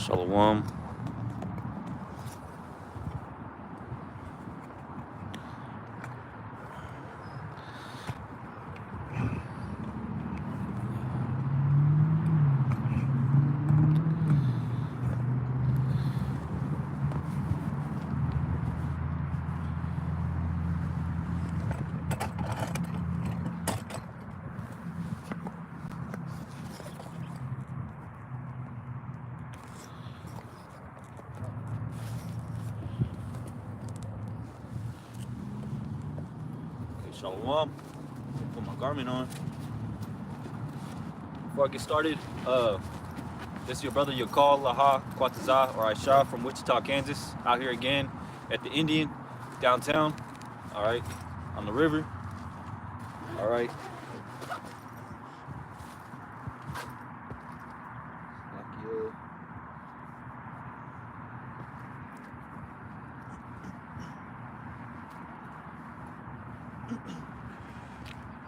Shalom. Okay, Shalom. Put my garment on. Before I get started, this is your brother Yakal Laha Kwatazah or Aisha from Wichita, Kansas. Out here again at the Indian downtown. All right, on the river. All right.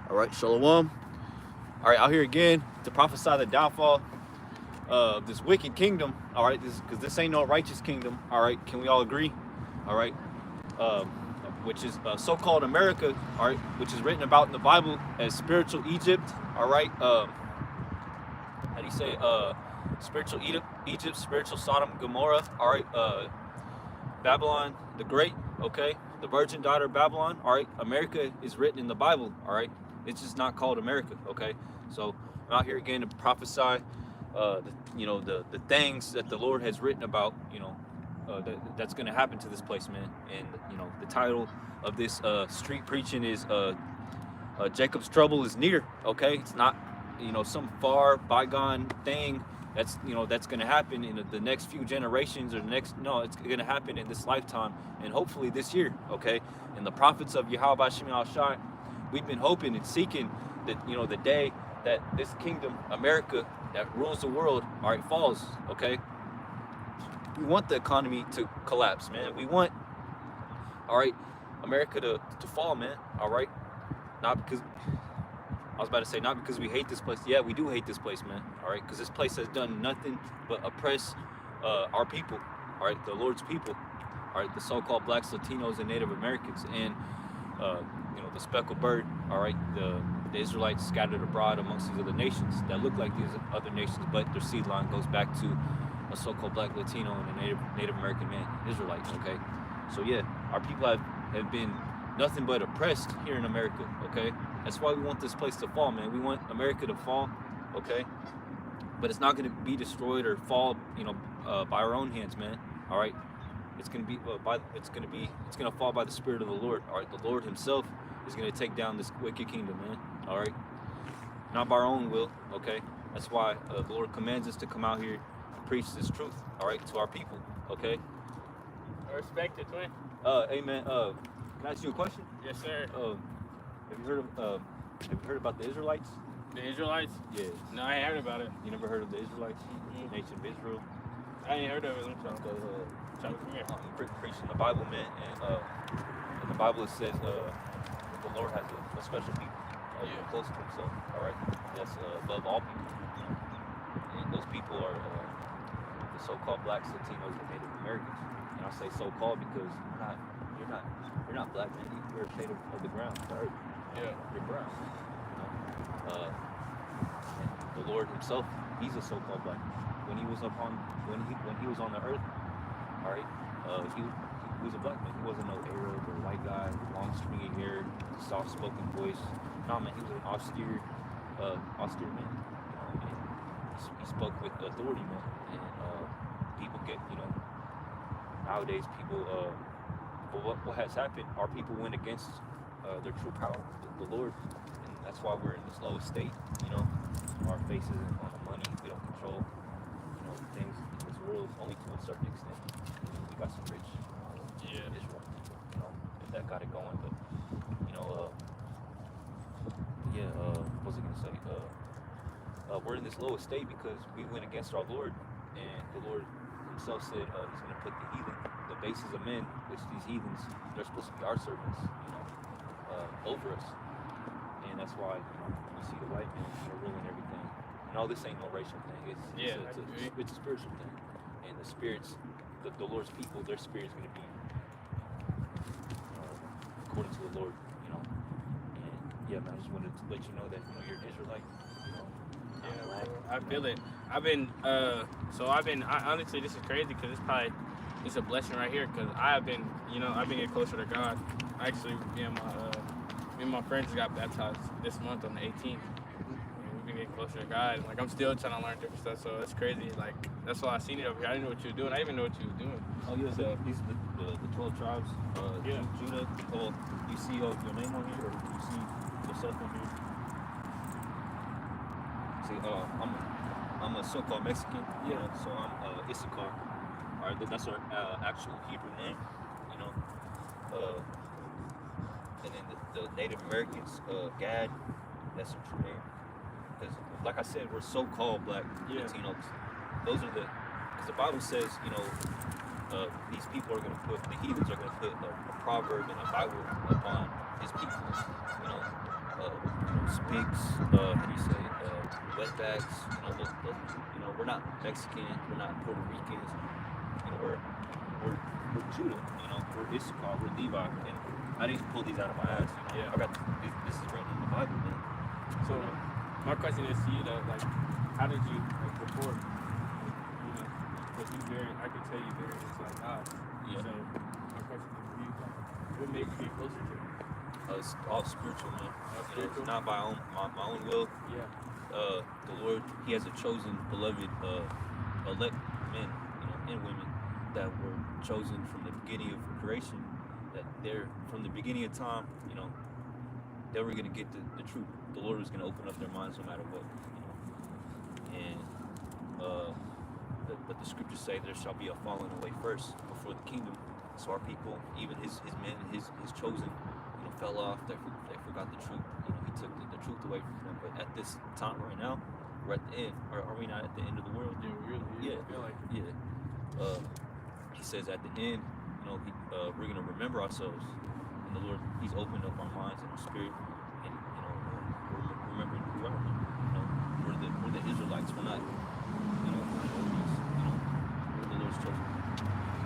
All right, Shalom. All right, out here again to prophesy the downfall of this wicked kingdom. All right, because this ain't no righteous kingdom. All right, can we all agree? All right, which is so-called America. All right, which is written about in the Bible as spiritual Egypt. All right, how do you say? Spiritual Egypt, spiritual Sodom, Gomorrah. All right, Babylon the Great. Okay, the virgin daughter of Babylon. All right, America is written in the Bible. All right. It's just not called America, okay? So I'm out here again to prophesy, the things that the Lord has written about, that's going to happen to this place, man. And the title of this street preaching is Jacob's trouble is near, okay? It's not, some far bygone thing that's going to happen in the next few generations or it's going to happen in this lifetime and hopefully this year, okay? And the prophets of Yahweh Shem Al-Shai, we've been hoping and seeking that, the day that this kingdom, America, that rules the world, all right, falls, okay? We want the economy to collapse, man. We want, all right, America to fall, man, all right? Not because we hate this place. Yeah, we do hate this place, man, all right? Because this place has done nothing but oppress our people, all right, the Lord's people, all right, the so-called blacks, Latinos, and Native Americans, and the speckled bird, all right, the Israelites scattered abroad amongst these other nations that look like these other nations, but their seed line goes back to a so-called black Latino and a Native American man, Israelites, okay? So yeah, our people have been nothing but oppressed here in America, okay? That's why we want this place to fall, man. We want America to fall, okay? But it's not going to be destroyed or fall, by our own hands, man, all right? It's gonna fall by the Spirit of the Lord. All right, the Lord Himself is gonna take down this wicked kingdom, man. All right, not by our own will. Okay, that's why the Lord commands us to come out here and preach this truth. All right, to our people. Okay. I respect it, twin. Amen. Can I ask you a question? Yes, sir. Have you heard about the Israelites? The Israelites? Yeah. No, I ain't heard about it. You never heard of the Israelites? The nation of Israel. I ain't heard of it. I'm preaching the Bible, man, and in the Bible it says the Lord has a special people close to Himself. All right, that's above all people, and those people are the so-called blacks, Latinos, and Native Americans. And I say so-called because you're not black, man. You're a shade of the ground, right? Yeah. You're brown. And the Lord Himself, He's a so-called black. When he was on the earth. All right, he was a black man. He wasn't no Arab or white guy, long stringy hair, soft-spoken voice. No, man, he was an austere man. And he spoke with authority, man. And people get, nowadays people. But what has happened? Our people went against their true power, the Lord, and that's why we're in this lowest state. Our faces on the money. We don't control, things in this world only to a certain extent. We got some rich Israel, that got it going, but what was I gonna say? We're in this lowest state because we went against our Lord, and the Lord Himself said He's gonna put the heathen, the bases of men, which these heathens, they're supposed to be our servants, over us, and that's why you see the white men ruling everything. No, this ain't no racial thing. It's a spiritual thing. and the spirits, the Lord's people, their spirit is going to be according to the Lord, you know. And yeah, man, I just wanted to let you know that you're an Israelite, you know. Yeah, bro, I feel it. Honestly, this is crazy because it's a blessing right here because I've been getting closer to God. Actually, me and my friends got baptized this month on the 18th. And we've been getting closer to God. And, like, I'm still trying to learn different stuff, so it's crazy. Like, that's why I seen it over here. I didn't know what you were doing. I didn't even know what you was doing. Oh yeah, so these are the 12 tribes. Yeah. Judah. Oh, you see your name on here, or you see yourself on here? See, I'm a so-called Mexican. Yeah. So I'm Issachar. All right, that's our actual Hebrew name. You know. And then the Native Americans, Gad. That's their true name. Because, like I said, we're so-called Black Latinos. Those are because the Bible says, these people are going to put, the heathens are going to put a proverb and a Bible upon his people. Spigs, how do you say, wetbacks, we're not Mexican, we're not Puerto Ricans, we're Judah, we're Issachar, we're Levi, and I didn't pull these out of my ass, Yeah. I got this is written in the Bible, man. So, my question is to you, though, like, how did you, like, before, because I could tell you very, it's like God. Yeah. So, my question is to you, like, what made you get closer to him? It's all spiritual, man. Spiritual? It's not my own will. Yeah. The Lord, He has a chosen, beloved, elect men, and women that were chosen from the beginning of creation. That they're from the beginning of time, they were gonna get the truth. The Lord was gonna open up their minds no matter what, And but the scriptures say there shall be a falling away first before the kingdom. So our people, even his men, his chosen, fell off. They forgot the truth. He took the truth away from them. But at this time right now, we're at the end. Are we not at the end of the world? Yeah, we really Yeah. feel like it. Yeah. He says at the end, we're gonna remember ourselves, and the Lord, He's opened up our minds and our spirit, and we're remembering who we are. We're the Israelites. We're not, we're the Lord's chosen.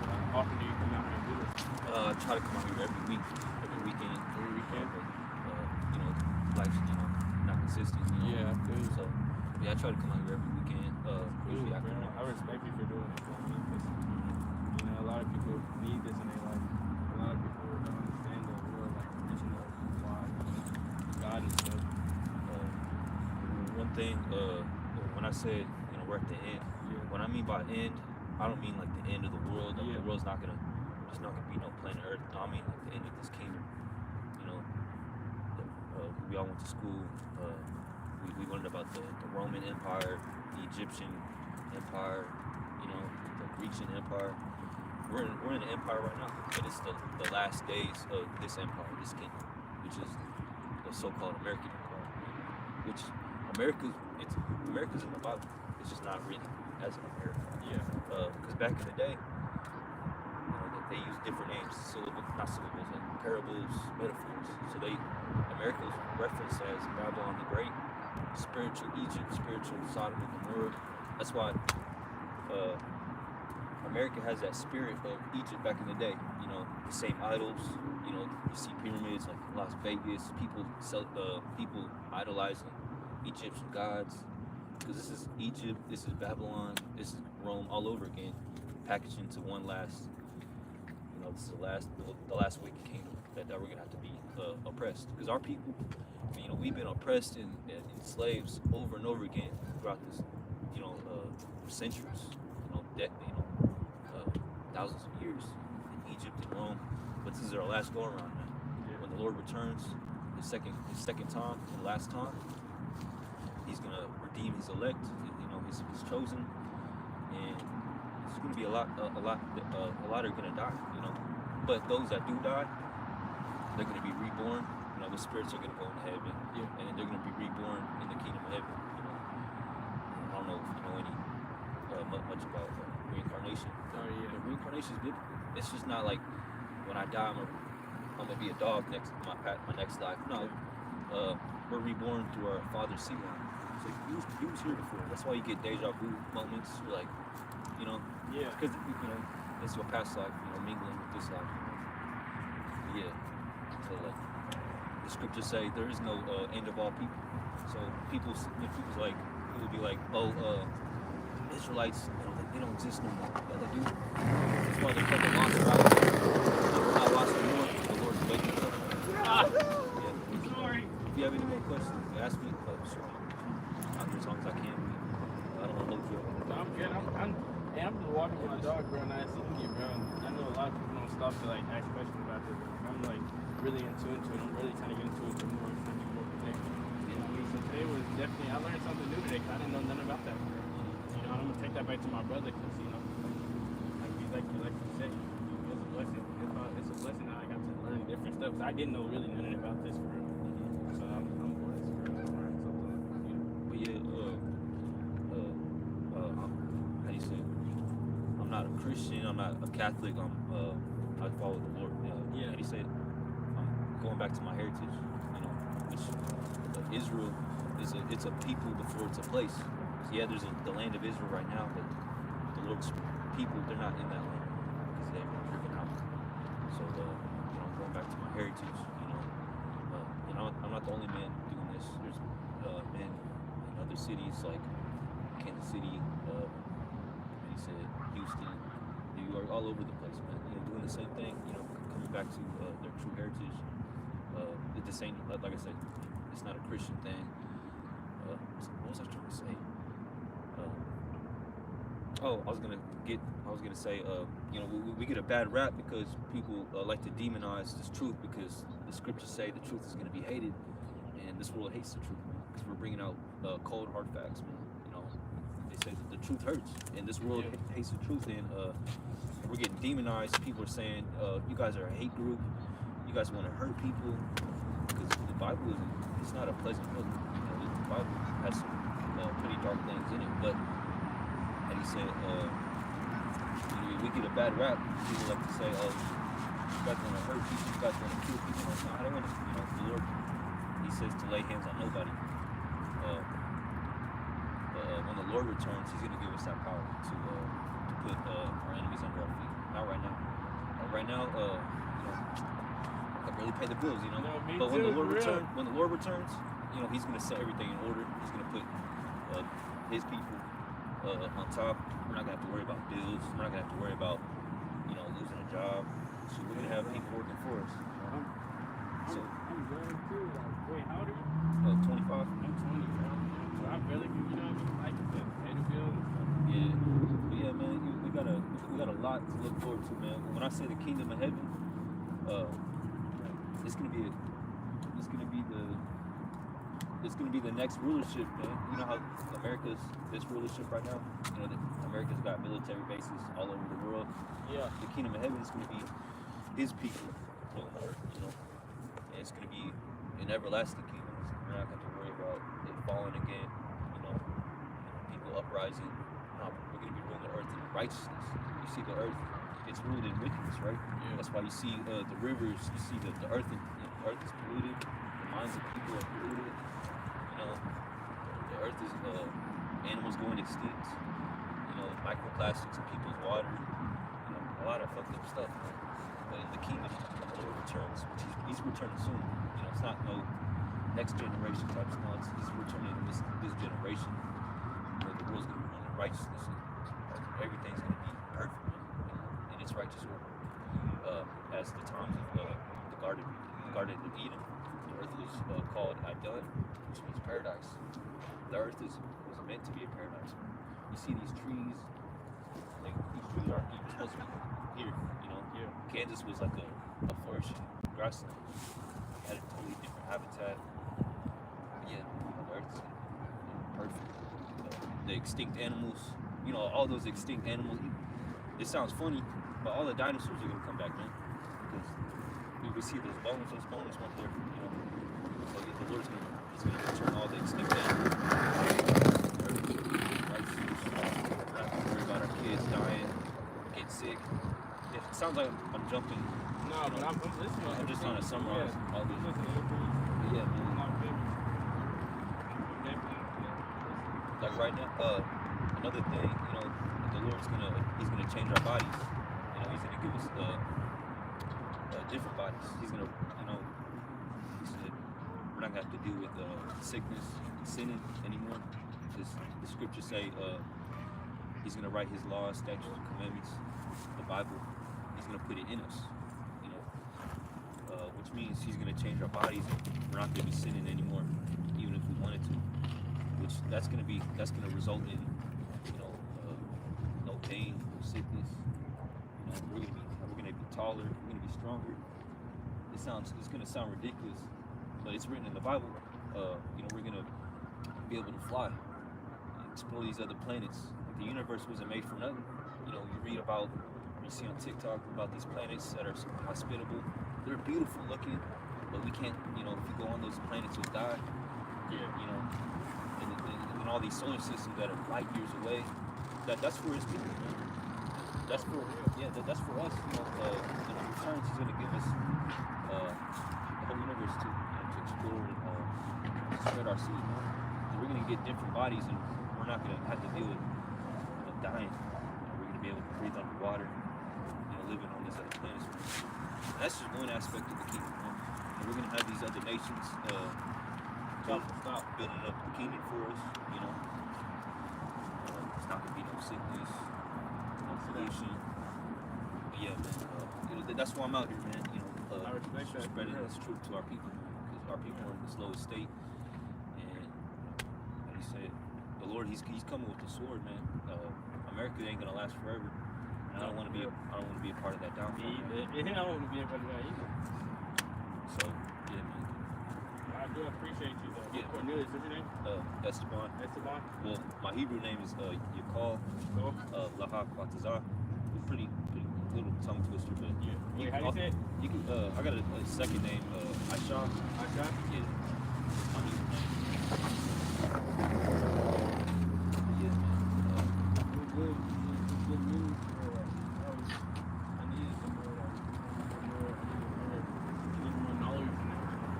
So, how often do you come out here and do this? I try to come out here every weekend. Every weekend? But, life's, not consistent. Yeah, I feel you. So, yeah, I try to come out here every weekend. Usually Cool, after bro. I respect you for doing it. Because, a lot of people need this in their life. A lot of people don't understand the real, like, original why God and stuff. One thing, when I said, we're at the end, what I mean by end, I don't mean like the end of the world. Like the world's not gonna, there's not gonna be no planet Earth. No, I mean like the end of this kingdom. We all went to school. We learned about the Roman Empire, the Egyptian Empire, the Grecian Empire. We're in an empire right now, but it's the last days of this empire, this kingdom, which is the so-called American Empire. Which America's in the Bible. It's just not written as an America. Yeah. Because back in the day, they used different names, parables, metaphors. So America was referenced as Babylon the Great, spiritual Egypt, spiritual Sodom and Gomorrah. That's why America has that spirit of Egypt back in the day. The same idols. You see pyramids like Las Vegas. People idolizing Egyptian gods. Because this is Egypt, this is Babylon, this is Rome all over again, packaged into one last. This is the last wicked kingdom that we're gonna have to be oppressed. Because our people, we've been oppressed and slaves over and over again throughout this, centuries, thousands of years in Egypt and Rome. But this is our last go around now. Yeah. When the Lord returns, his second time and last time, He's gonna redeem His elect, His chosen, and there's gonna be a lot are gonna die, But those that do die, they're gonna be reborn. The spirits are gonna go into heaven, and then they're gonna be reborn in the kingdom of heaven. I don't know if you know any much about reincarnation. Oh, yeah. But reincarnation is biblical. It's just not like when I die, I'm gonna be a dog next my next life. No, we're reborn through our Father's seed line. So he was here before. That's why you get deja vu moments. You're like, you know, Yeah. because you know it's your past life, you know, mingling with this life. You know? Yeah. So like the scriptures say, there is no end of all people. So people's like people be like, oh, Israelites, you know, they don't exist no more. Yeah, they do. That's why they're called the lost tribes. They're not lost anymore. The Lord's waking us up. Yeah. Sorry. If you have any more questions, ask me. Sure. I'll do as long as I can. I don't want to hold you up. No, I'm good. I'm just walking with my dog, bro, and I see you, bro. I know a lot of people don't stop to like ask questions about this. I'm like really into it. I'm really trying to get into it to more, trying to be more connected. You know what I mean? So today was definitely, I learned something new today. 'Cause I didn't know nothing about that. You know, I'm gonna take that back to my brother because you know, like you said, it's a blessing. It's a blessing that I got to learn different stuff. 'Cause I didn't know really nothing about this for real. So I'm blessed for learning something. You know. But yeah, how do you say? I'm not a Christian. I'm not a Catholic. I follow the Lord. Yeah. How do you say it? I'm going back to my heritage. You know, which Israel it's a people before it's a place. So yeah, there's the land of Israel right now, but the Lord's people, they're not in that land because they've been driven out. So you know, going back to my heritage. You know, I'm not the only man doing this. There's men in other cities like Kansas City, and he said Houston, New York, all over the place, man. You know, doing the same thing. You know, coming back to their true heritage. It's the same, like I said, it's not a Christian thing. What was I trying to say? I was gonna say, you know, we get a bad rap because people like to demonize this truth because the scriptures say the truth is gonna be hated, and this world hates the truth, man, because we're bringing out cold hard facts, man. You know, they say that the truth hurts, and this world hates the truth, and we're getting demonized. People are saying, you guys are a hate group. You guys want to hurt people, because the Bible it's not a pleasant book. You know, the Bible has some pretty dark things in it, but and he said, we get a bad rap. People like to say, oh, you guys want to hurt people, you guys want to kill people. Like, no, I don't want to, you know, the Lord, he says to lay hands on nobody. When the Lord returns, he's going to give us that power to put our enemies under our feet. Not right now. Right now, you know, I can really pay the bills, you know. No, me but when too, the Lord returns, you know, he's going to set everything in order. He's going to put his people on top. We're not gonna have to worry about bills. We're not gonna have to worry about, you know, losing a job. So we're gonna have people working for us. So I'm young too. Like, wait, how old are you? 25. I'm 20, bro. So I barely can, you know, like you said, pay the bills and stuff. Yeah. But yeah, man, we got a lot to look forward to, man. When I say the kingdom of heaven, it's gonna be the next rulership, man. You know how America's this rulership right now? You know that America's got military bases all over the world. Yeah. The kingdom of heaven is gonna be his people on earth, you know. And it's gonna be an everlasting kingdom. We're not gonna have to worry about it falling again, you know, people uprising. No, we're gonna be ruling the earth in righteousness. You see the earth, it's ruled in wickedness, right? Yeah. That's why you see the rivers, you see the earth, the earth is polluted, the minds of people are polluted. The earth is animals going extinct. You know, microplastics in people's water. You know, a lot of fucked up stuff. Man. But in the kingdom, the Lord returns. He's returning soon. You know, it's not no next generation type stuff. He's returning in this generation where the world's gonna be running in righteousness. And everything's gonna be perfect, man, in its righteous order. As the times of the Garden of Eden, the earth was called Adon, which means paradise. The earth was meant to be a paradise. You see these trees, like these trees aren't even supposed to be here, you know. Yeah. Kansas was like a flourishing grassland. It had a totally different habitat. But yeah, the earth is perfect. The extinct animals, you know, all those extinct animals. It sounds funny, but all the dinosaurs are gonna come back, man. Because we see those bones weren't there, you know. So yeah, the Lord's gonna return all the extinct animals. We're not gonna worry about our kids dying, getting sick. It sounds like I'm jumping. No, but I'm listening. I'm just trying to summarize all I'm this. listening to everything. But yeah, man. I'm definitely. Like right now, another thing, you know, the Lord's he's gonna change our bodies. You know, he's gonna give us different bodies. He's gonna, you know, he said we're not gonna have to deal with sickness, sinning anymore. The scriptures say he's gonna write his laws, statutes, and commandments, the Bible. He's gonna put it in us. You know, which means he's gonna change our bodies. We're not gonna be sinning anymore, even if we wanted to. Which that's gonna result in, you know, no pain, no sickness. You know, we're gonna be taller, we're gonna be stronger. It's gonna sound ridiculous, but it's written in the Bible. You know, we're gonna be able to fly, explore these other planets. Like, the universe wasn't made for nothing. You know, you see on TikTok about these planets that are hospitable. They're beautiful looking, but we can't, you know, if you go on those planets, you'll die. Yeah. You know, and all these solar systems that are light years away. That's for his people. That's for us. You know, in return, he's gonna give us the whole universe to explore and spread our seed. And we're gonna get different bodies, and we're not gonna have to deal with dying. We're gonna be able to breathe underwater, you know, living on these other planets. And that's just one aspect of the kingdom. And we're gonna have these other nations stop building up the kingdom for us. You know, it's not gonna be no sickness, no pollution. But yeah, man. You know, that's why I'm out here, man. You know, I respect that. spreading this truth to our people, because our people are in this lowest state. And like you said, the Lord, He's coming with the sword, man. America ain't gonna last forever. And I don't want to be a part of that downfall. I don't want to be a part of that either. So yeah, man. I do appreciate you though. Yeah. Cornelius, what's your name? Esteban. Esteban. Well, my Hebrew name is Yakal Cool. Lahak Batazar. Pretty little tongue twister, but Yeah. Wait, how do you say it? you can. I got a second name, Aisha. Aisha? Yeah. My Hebrew name. Yeah, man. Good news. I needed some more knowledge and everything.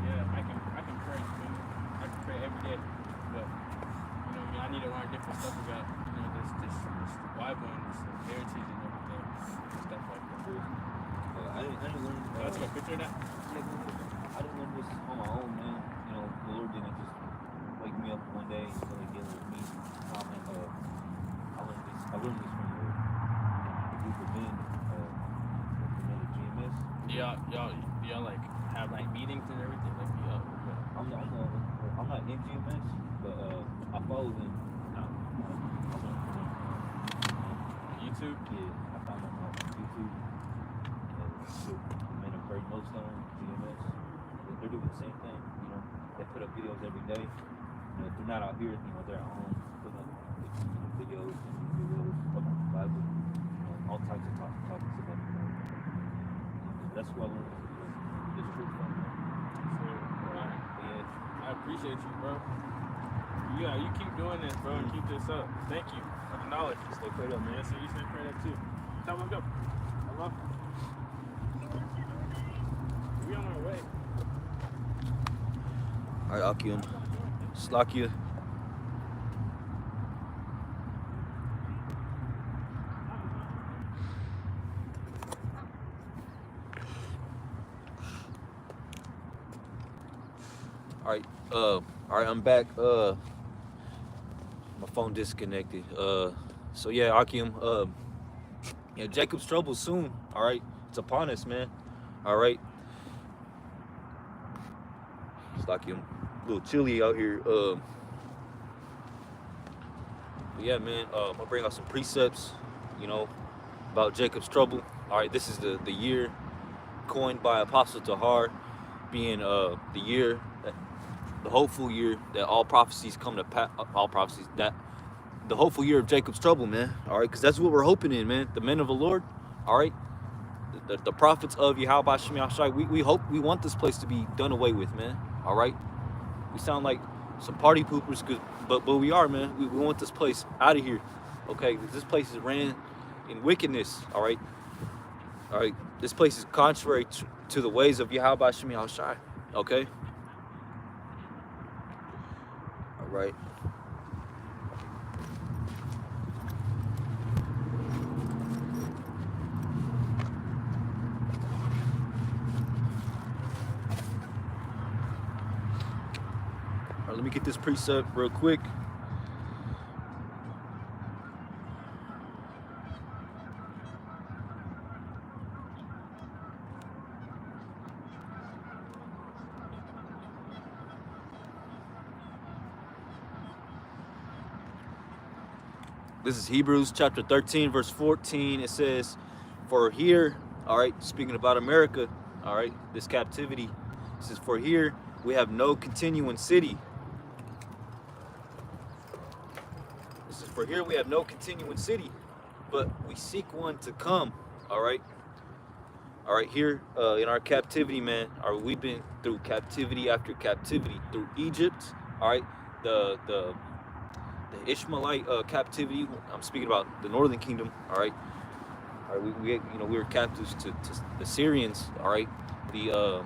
Yeah, I can pray, man. I can pray every day, but you know, I need to learn different stuff about, you know, this Bible and this heritage and everything, and stuff like that. I didn't learn. Can I take a picture of that? I didn't learn this on my own, man. You know, the Lord didn't just wake me up one day and really deal with me. I learned this from a group of men, from the GMS. Y'all like have like meetings and everything, like I'm not in GMS, but I follow them. I learned from them. YouTube. Yeah, I found them on YouTube. The men of Great Millstone, GMS. They're doing the same thing. You know, they put up videos every day. You know, if they're not out here, you know, they're at home putting up videos about the Bible, you know, all types of topics about the Bible. That's what I learned. This truth from them. Alright. Yeah. I appreciate you, bro. Yeah, you keep doing this, bro, and keep this up. Thank you for the knowledge. Stay prayed up, man. Yeah, so you stay prayed up too. Time to go. Hello? We on our way. Alright, Akim. Slakia. Alright, I'm back. My phone disconnected. So yeah, Akim, yeah, Jacob's trouble soon. Alright, it's upon us, man. Alright. It's like a little chilly out here. But yeah, man, I'm gonna bring out some precepts, you know, about Jacob's trouble. Alright, this is the year coined by Apostle Tahar, being the year that the hopeful year that all prophecies come to pass, that the hopeful year of Jacob's trouble, man. All right, because that's what we're hoping in, man. The men of the Lord, all right, the prophets of Yahweh Shem Yahshai, we want this place to be done away with, man. All right, we sound like some party poopers, but we are, man. We want this place out of here, okay? This place is ran in wickedness, all right. All right, this place is contrary to the ways of Yahweh Shem Yahshai, okay. All right. right, let me get this precept real quick. This is Hebrews chapter 13, verse 14. It says, for here, all right, speaking about America, all right, this captivity, it says, for here we have no continuing city. This is, for here we have no continuing city, but we seek one to come, all right? All right, here in our captivity, man, we've been through captivity after captivity, through Egypt, all right, the Ishmaelite captivity. I'm speaking about the Northern Kingdom. All right, we were captives to the Syrians. All right, the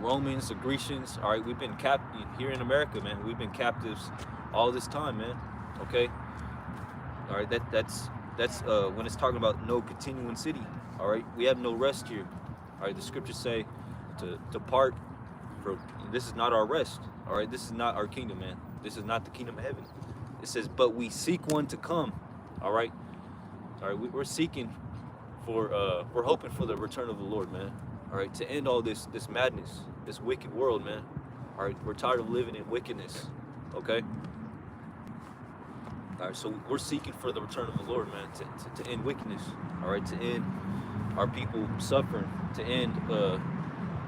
Romans, the Grecians. All right, we've been captive here in America, man. We've been captives all this time, man. Okay. All right, that's when it's talking about no continuing city. All right, we have no rest here. All right, the scriptures say to depart. This is not our rest. All right, this is not our kingdom, man. This is not the kingdom of heaven. It says, but we seek one to come. All right. All right. We're seeking for, we're hoping for the return of the Lord, man. All right. To end all this madness, this wicked world, man. All right. We're tired of living in wickedness. Okay. All right. So we're seeking for the return of the Lord, man, to end wickedness. All right. To end our people suffering, to end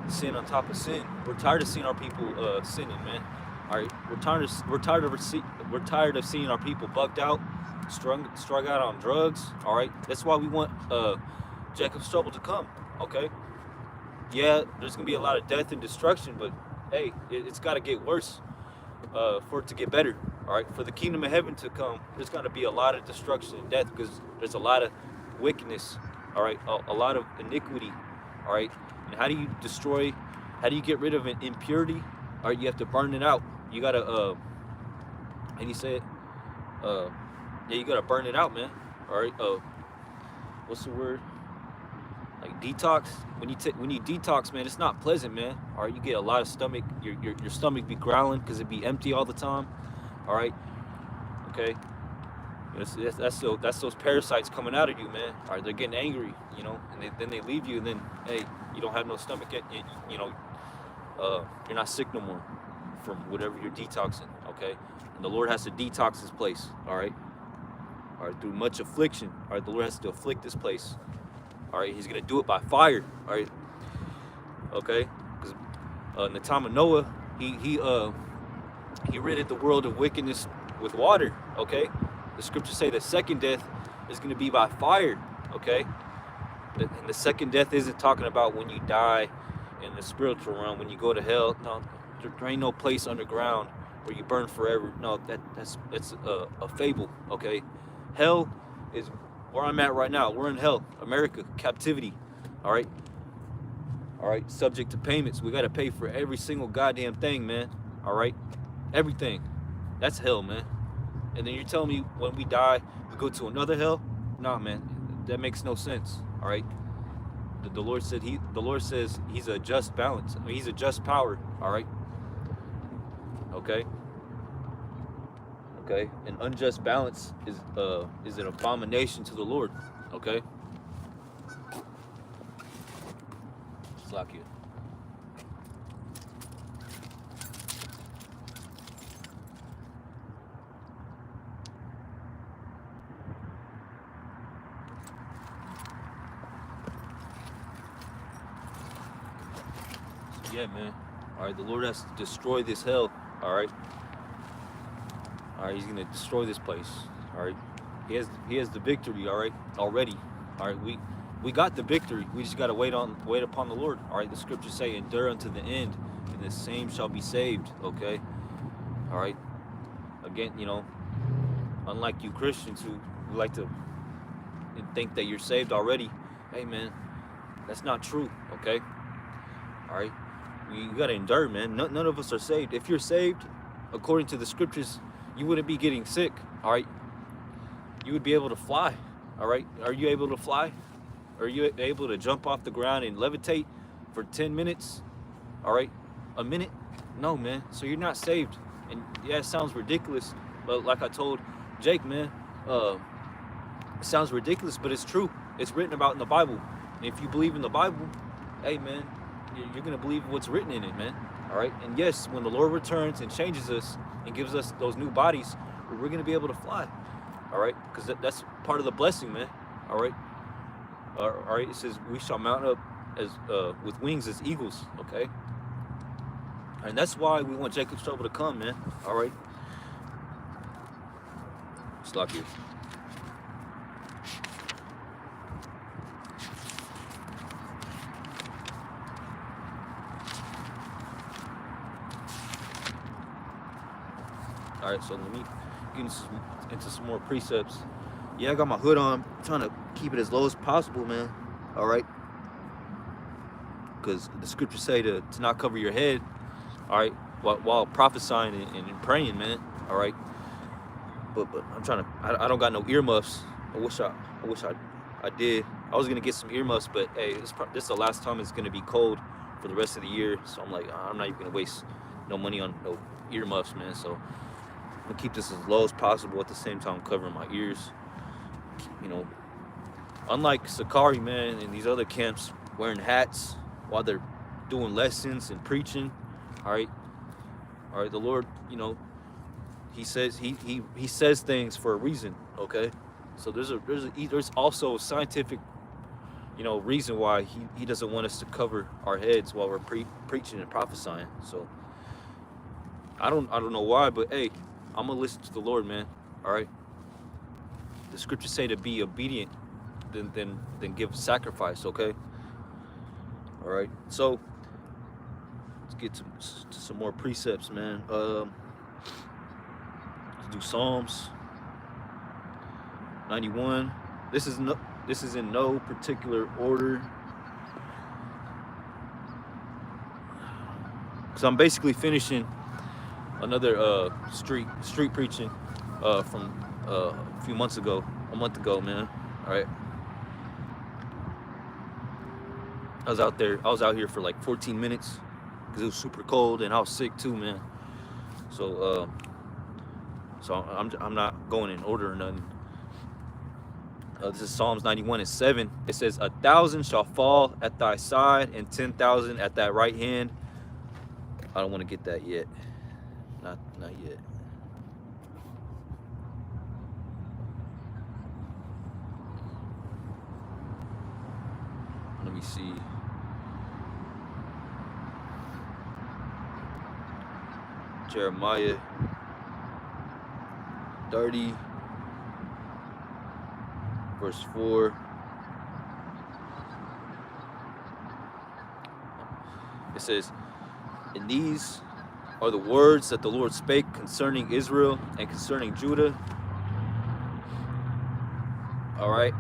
sin on top of sin. We're tired of seeing our people sinning, man. All right, we're tired of seeing our people bugged out, strung out on drugs. All right, that's why we want Jacob's trouble to come. Okay, yeah, there's gonna be a lot of death and destruction, but hey, it's got to get worse for it to get better. All right, for the kingdom of heaven to come, there's got to be a lot of destruction and death because there's a lot of wickedness. All right, a lot of iniquity. All right, and how do you destroy? How do you get rid of an impurity? All right, you have to burn it out. You gotta, how do you say it? Yeah, you gotta burn it out, man. All right, what's the word? Like detox. When you detox, man, it's not pleasant, man. All right, you get a lot of stomach. Your stomach be growling because it be empty all the time. All right, okay. That's those parasites coming out of you, man. All right, they're getting angry, you know, and then they leave you, and then hey, you don't have no stomach, you know, you're not sick no more from whatever you're detoxing, okay? And the Lord has to detox this place, all right? All right, through much affliction, all right, the Lord has to afflict this place, all right? He's gonna do it by fire, all right? Okay, because in the time of Noah, he ridded the world of wickedness with water, okay? The scriptures say the second death is gonna be by fire, okay? And the second death isn't talking about when you die in the spiritual realm, when you go to hell. No, there ain't no place underground where you burn forever. No, that's a fable, okay? Hell is where I'm at right now. We're in hell, America, captivity, all right? All right, subject to payments. We got to pay for every single goddamn thing, man, all right? Everything. That's hell, man. And then you're telling me when we die, we go to another hell? Nah, man, that makes no sense, all right? The Lord says he's a just balance. I mean, he's a just power, all right? Okay? Okay? An unjust balance is an abomination to the Lord, okay? Slack you. Yeah, man. All right, the Lord has to destroy this hell. All right. All right, he's gonna destroy this place. All right. He has the victory. All right, already. All right, we got the victory. We just gotta wait upon the Lord. All right. The scriptures say, "Endure unto the end, and the same shall be saved." Okay. All right. Again, you know, unlike you Christians who like to think that you're saved already, hey, man, that's not true. Okay. All right. You gotta endure, man. None of us are saved. If you're saved, according to the scriptures, you wouldn't be getting sick. All right, you would be able to fly. All right, are you able to fly? Are you able to jump off the ground and levitate for 10 minutes? All right, a minute. No, man. So you're not saved. And yeah, it sounds ridiculous, but like I told Jake, man, it sounds ridiculous, but it's true. It's written about in the Bible. And if you believe in the Bible, hey, man, you're going to believe what's written in it, man. All right. And yes, when the Lord returns and changes us and gives us those new bodies, we're going to be able to fly. All right. Because that's part of the blessing, man. All right. All right. It says we shall mount up as with wings as eagles. Okay. And that's why we want Jacob's trouble to come, man. All right. Slack you. All right, so let me get into some more precepts. Yeah, I got my hood on. I'm trying to keep it as low as possible, man. All right. Because the scriptures say to not cover your head. All right, while prophesying and praying, man. All right, but I'm trying to. I don't got no earmuffs. I wish I did. I was gonna get some earmuffs, but hey, this is the last time it's gonna be cold for the rest of the year. So I'm like, I'm not even gonna waste no money on no earmuffs, man. So I'm gonna keep this as low as possible at the same time covering my ears. You know, unlike Sakari, man, and these other camps wearing hats while they're doing lessons and preaching. All right, the Lord, you know, he says he says things for a reason. Okay, so there's also a scientific, you know, reason why he doesn't want us to cover our heads while we're preaching and prophesying. So I don't know why, but hey, I'm gonna listen to the Lord, man. All right, the scriptures say to be obedient than give sacrifice. Okay, all right, so get to some more precepts, man. Let's do Psalms 91. This is in no particular order, because I'm basically finishing another street preaching from a month ago, man. All right, I was out here for like 14 minutes. Because it was super cold and I was sick too, man. So I'm not going in order or nothing. This is Psalms 91:7. It says, 1,000 shall fall at thy side and 10,000 at thy right hand. I don't want to get that yet. Not yet. Let me see. Jeremiah 30, verse 4. It says, and these are the words that the Lord spake concerning Israel and concerning Judah. All right.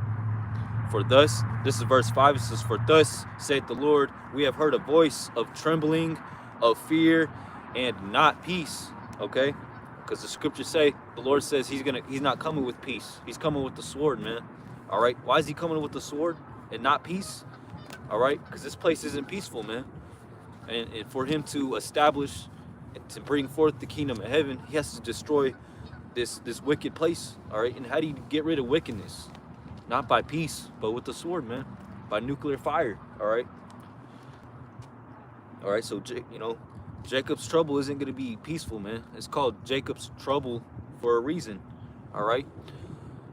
For thus, this is verse 5. It says, for thus saith the Lord, we have heard a voice of trembling, of fear, and not peace. Okay, because the scriptures say, the Lord says he's not coming with peace. He's coming with the sword, man. All right, why is he coming with the sword and not peace? All right, because this place isn't peaceful, man. And for him to establish, to bring forth the kingdom of heaven, he has to destroy this wicked place. All right, and how do you get rid of wickedness? Not by peace, but with the sword, man. By nuclear fire. All right. All right, so you know, Jacob's trouble isn't going to be peaceful, man. It's called Jacob's trouble for a reason. All right.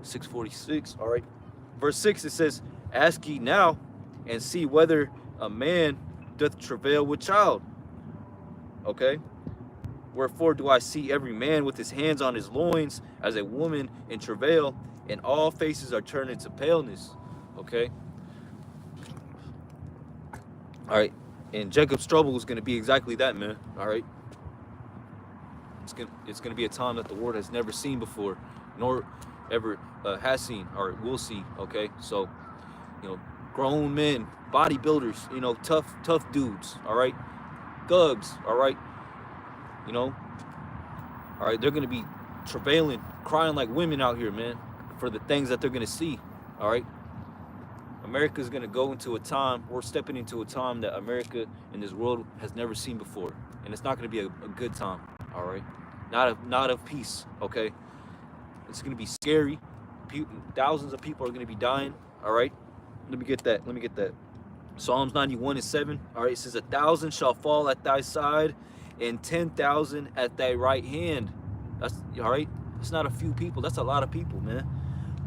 646. All right. Verse 6, it says, ask ye now and see whether a man doth travail with child. Okay. Wherefore do I see every man with his hands on his loins as a woman in travail, and all faces are turned into paleness. Okay. All right. And Jacob's trouble is going to be exactly that, man. All right. It's going to be a time that the world has never seen before, nor ever has seen or will see. Okay. So, you know, grown men, bodybuilders, you know, tough dudes. All right. Thugs. All right. You know. All right. They're going to be travailing, crying like women out here, man, for the things that they're going to see. All right. America is going to go into a time, we're stepping into a time that America and this world has never seen before. and it's not gonna be a good time. All right, not of peace. Okay, it's gonna be scary. Thousands of people are gonna be dying. All right, let me get that. Psalms 91:7. All right, it says 1,000 shall fall at thy side, and 10,000 at thy right hand. That's all right. It's not a few people. That's a lot of people, man.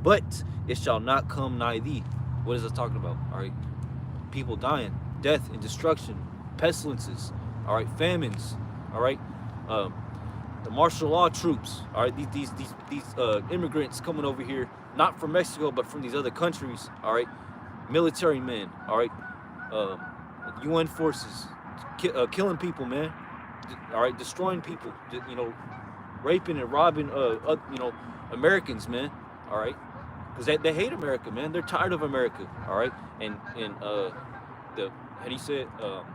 But it shall not come nigh thee. What is it talking about? All right, people dying, death and destruction, pestilences. All right, famines. All right, the martial law troops. All right, these immigrants coming over here, not from Mexico, but from these other countries. All right, military men. All right, UN forces, killing people, man. All right, destroying people. You know, raping and robbing. Americans, man. All right, because they hate America, man. They're tired of America. All right, and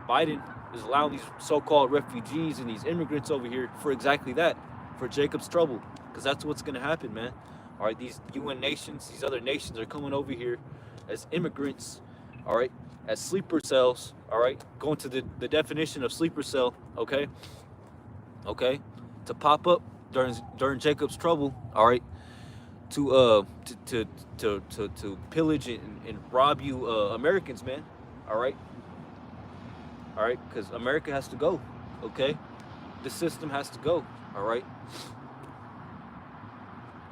Biden is allowing these so-called refugees and these immigrants over here for exactly that, for Jacob's trouble, because that's what's gonna happen, man. All right, these UN nations, these other nations are coming over here as immigrants, all right, as sleeper cells, all right, going to the definition of sleeper cell, okay, to pop up during Jacob's trouble, all right, to pillage and rob you Americans, man, all right, because America has to go, okay, the system has to go, all right,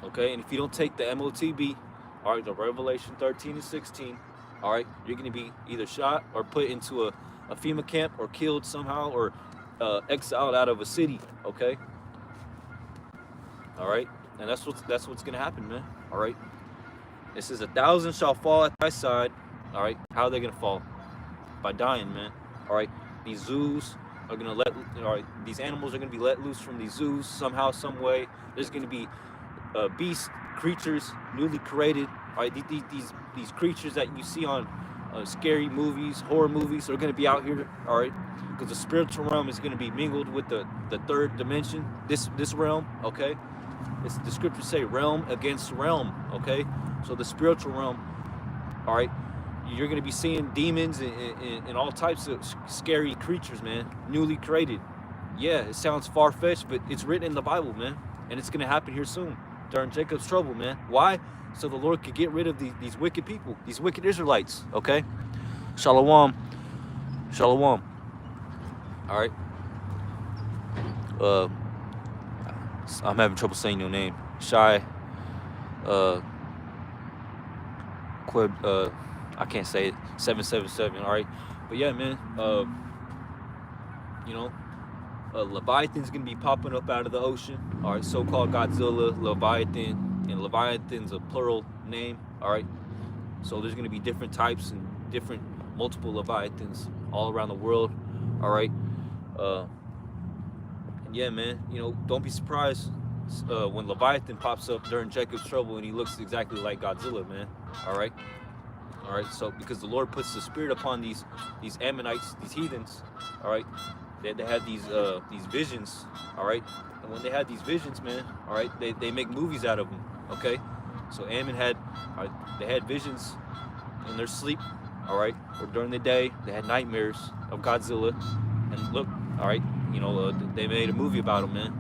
okay, and if you don't take the MOTB, all right, the Revelation 13 and 16, all right, you're going to be either shot or put into a FEMA camp or killed somehow or exiled out of a city, okay, all right, and that's what's going to happen, man, all right. It says 1,000 shall fall at thy side, all right. How are they going to fall? By dying, man, all right. These zoos are going to all right, these animals are going to be let loose from these zoos somehow, some way. There's going to be beast creatures newly created, all right. These creatures that you see on scary movies, horror movies, are going to be out here, all right, because the spiritual realm is going to be mingled with the third dimension, this realm, okay. It's the scriptures say realm against realm, okay. So the spiritual realm, all right, you're going to be seeing demons and all types of scary creatures, man, newly created. Yeah, it sounds far-fetched, but it's written in the Bible, man, and it's going to happen here soon during Jacob's trouble, man. Why? So the Lord could get rid of these wicked people, these wicked Israelites, okay? Shalom. Shalom. All right. I'm having trouble saying your name. Shai. Quib. I can't say it. 777. All right. But yeah, man. Leviathan's gonna be popping up out of the ocean. All right. So-called Godzilla, Leviathan, and Leviathan's a plural name. All right. So there's gonna be different types and different multiple Leviathans all around the world. All right. And yeah, man. Don't be surprised when Leviathan pops up during Jacob's trouble and he looks exactly like Godzilla, man. All right. All right. So because the Lord puts the spirit upon these Ammonites, these heathens. All right. They had these visions. All right. And when they had these visions, man. All right. They make movies out of them. Okay. So Ammon had visions in their sleep. All right. Or during the day, they had nightmares of Godzilla. And look, all right. They made a movie about him, man.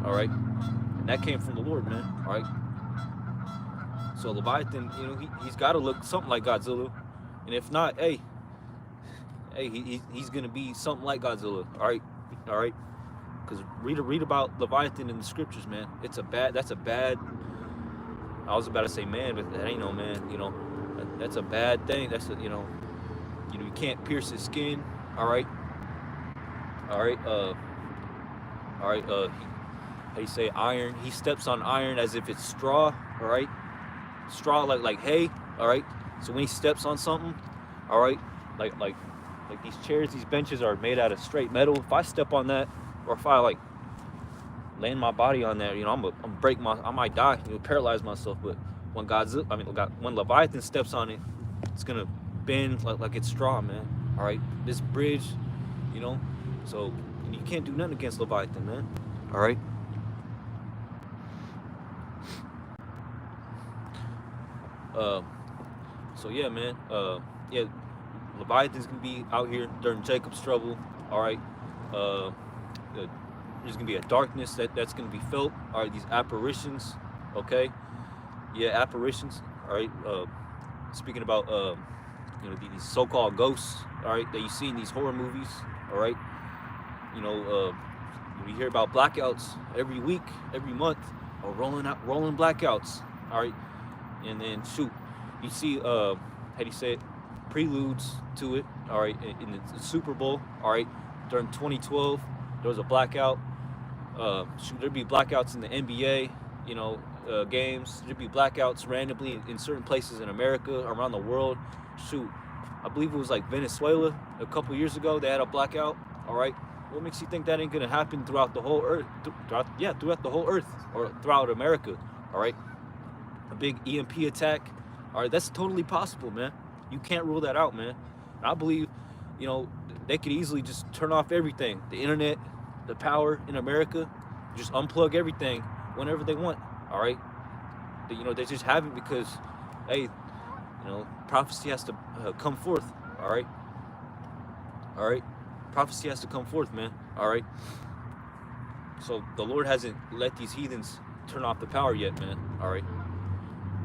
All right. And that came from the Lord, man. All right. So Leviathan, he's got to look something like Godzilla, and if not, hey, he's gonna be something like Godzilla. All right. Because read about Leviathan in the scriptures, man. That's a bad. I was about to say man, but that ain't no man. That's a bad thing. That's you can't pierce his skin. All right. All right. How do you say iron? He steps on iron as if it's straw. All right. Straw like hay, all right. So when he steps on something, all right, like these chairs, these benches are made out of straight metal. If I step on that, or if I land my body on that, I'm break I might die, paralyze myself. But when when Leviathan steps on it, it's gonna bend like it's straw, man. All right, this bridge, so you can't do nothing against Leviathan, man. All right. So yeah, man. Leviathan's gonna be out here during Jacob's trouble. All right. there's gonna be a darkness that's gonna be felt. All right, these apparitions. Okay, yeah, apparitions. All right. Speaking about these so-called ghosts. All right, that you see in these horror movies. All right. We hear about blackouts every week, every month, or rolling blackouts. All right, and then shoot, you see how do you say it? Preludes to it. All right, in the Super Bowl. All right, during 2012, there was a blackout. Shoot, there'd be blackouts in the NBA. Games. There'd be blackouts randomly in certain places in America, around the world. Shoot, I believe it was like Venezuela a couple years ago. They had a blackout. All right. What makes you think that ain't gonna happen throughout the whole earth? Throughout the whole earth, or throughout America. All right. A big EMP attack. All right, that's totally possible, man. You can't rule that out, man. And I believe, they could easily just turn off everything, the internet, the power in America, just unplug everything whenever they want. All right. They just haven't because, hey, prophecy has to come forth. All right. All right. Prophecy has to come forth, man. All right. So the Lord hasn't let these heathens turn off the power yet, man. All right.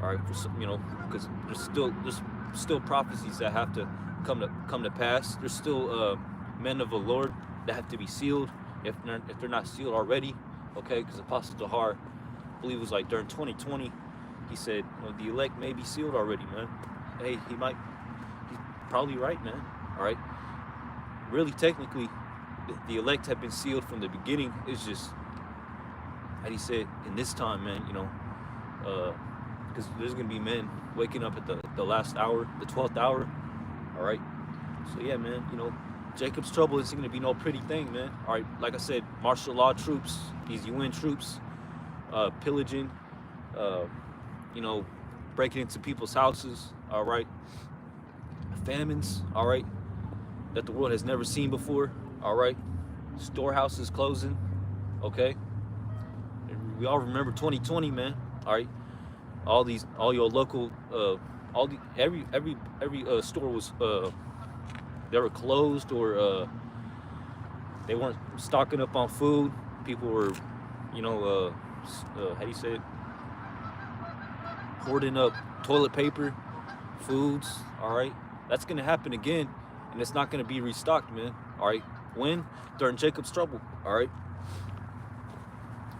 All right. Because there's still prophecies that have to come to pass. There's still men of the Lord that have to be sealed if they're not sealed already. Okay. Because Apostle Dahar, I believe it was like during 2020, he said the elect may be sealed already, man. Hey, he's probably right, man. All right. Really, technically, the elect have been sealed from the beginning. It's just, how he said, in this time, man, because there's going to be men waking up at the last hour, the 12th hour, all right? So, yeah, man, Jacob's trouble isn't going to be no pretty thing, man. All right, like I said, martial law troops, these UN troops, pillaging, breaking into people's houses, all right? Famines, all right? That the world has never seen before, all right? Storehouses closing, okay? We all remember 2020, man, all right? All your local, every store was, they were closed, or they weren't stocking up on food. People were, how do you say it? Hoarding up toilet paper, foods, all right? That's gonna happen again. And it's not going to be restocked, man. All right. When? During Jacob's trouble. All right.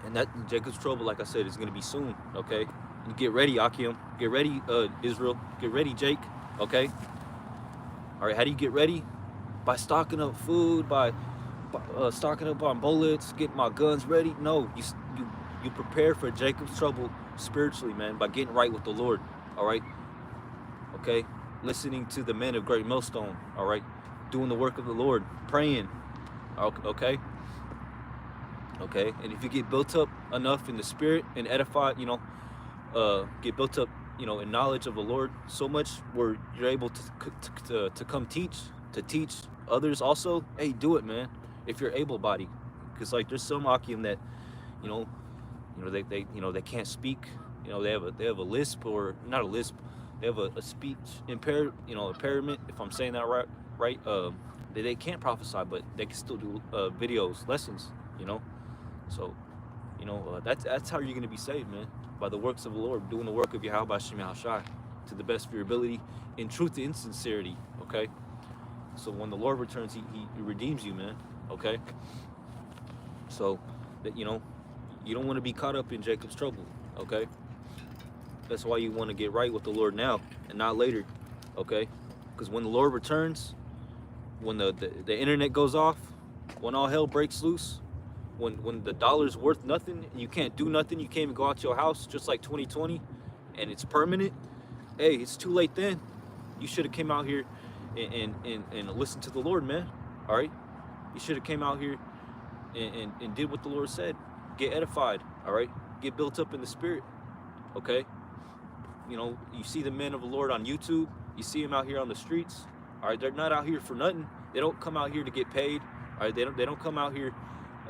And that Jacob's trouble, like I said, is going to be soon. Okay. You get ready, Akim. Get ready, Israel. Get ready, Jake. Okay. All right. How do you get ready? By stocking up food, by stocking up on bullets, getting my guns ready. No, you prepare for Jacob's trouble spiritually, man, by getting right with the Lord. All right. Okay. Listening to the men of Great Millstone, all right, doing the work of the Lord, praying, okay, and if you get built up enough in the spirit and edified, get built up, in knowledge of the Lord so much where you're able to come teach others also, hey, do it, man, if you're able-bodied, because like there's some Akim that, they can't speak, they have a lisp, or not a lisp. They have a speech impairment, if I'm saying that right. They can't prophesy, but they can still do videos, lessons, So, that's how you're going to be saved, man. By the works of the Lord, doing the work of Yahweh Shem Yahushai to the best of your ability, in truth and sincerity, okay? So when the Lord returns, he redeems you, man, okay? So, that you don't want to be caught up in Jacob's trouble, okay? That's why you want to get right with the Lord now and not later, okay? Because when the Lord returns, when the internet goes off, when all hell breaks loose, when the dollar's worth nothing, and you can't do nothing, you can't even go out to your house, just like 2020, and it's permanent, hey, it's too late then. You should have came out here and listened to the Lord, man, all right? You should have came out here and did what the Lord said. Get edified, all right? Get built up in the spirit, okay? You see the men of the Lord on YouTube. You see them out here on the streets. All right, they're not out here for nothing. They don't come out here to get paid. All right, they don't come out here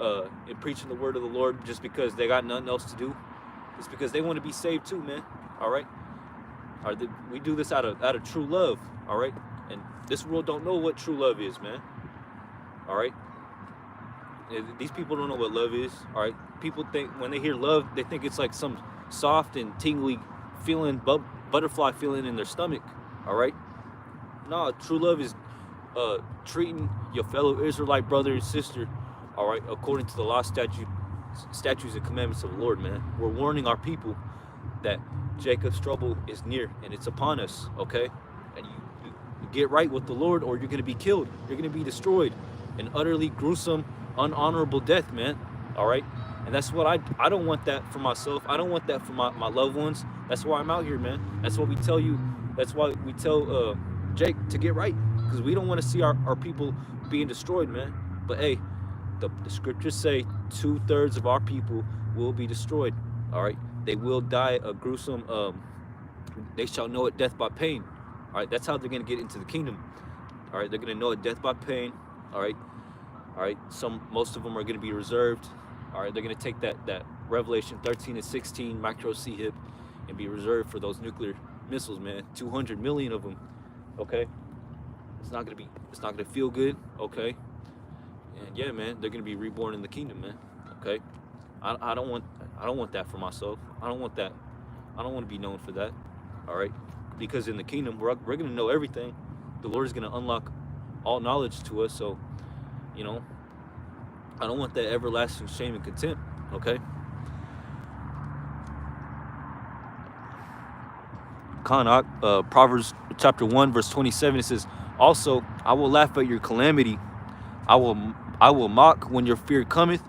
and preaching the word of the Lord just because they got nothing else to do. It's because they want to be saved too, man. All right. All right, we do this out of true love. All right, and this world don't know what true love is, man. All right. These people don't know what love is. All right, people think when they hear love, they think it's like some soft and tingly feeling, butterfly feeling in their stomach. All right, no, true love is treating your fellow Israelite brother and sister, all right, according to the law, statutes and commandments of the Lord, man. We're warning our people that Jacob's trouble is near and it's upon us, okay? And you get right with the Lord, or you're going to be killed. You're going to be destroyed, an utterly gruesome, unhonorable death, man. All right, and that's what I don't want that for myself. I don't want that for my loved ones. That's why I'm out here, man. That's what we tell you. That's why we tell Jake to get right, because we don't want to see our people being destroyed, man. But hey, the scriptures say 2/3 of our people will be destroyed. All right, they will die a gruesome. They shall know it, death by pain. All right, that's how they're gonna get into the kingdom. All right, they're gonna know it, death by pain. All right, most of them are gonna be reserved. All right, they're gonna take that Revelation 13 and 16 micro C-HIP and be reserved for those nuclear missiles, man. 200 million of them. Okay, it's not gonna feel good. Okay, and yeah, man, they're gonna be reborn in the kingdom, man. Okay, I don't want that for myself. I don't want that. I don't want to be known for that. All right, because in the kingdom we're gonna know everything. The Lord is gonna unlock all knowledge to us. So, you know, I don't want that everlasting shame and contempt. Okay. Proverbs chapter 1 verse 27, it says, also I will laugh at your calamity. I will mock when your fear cometh.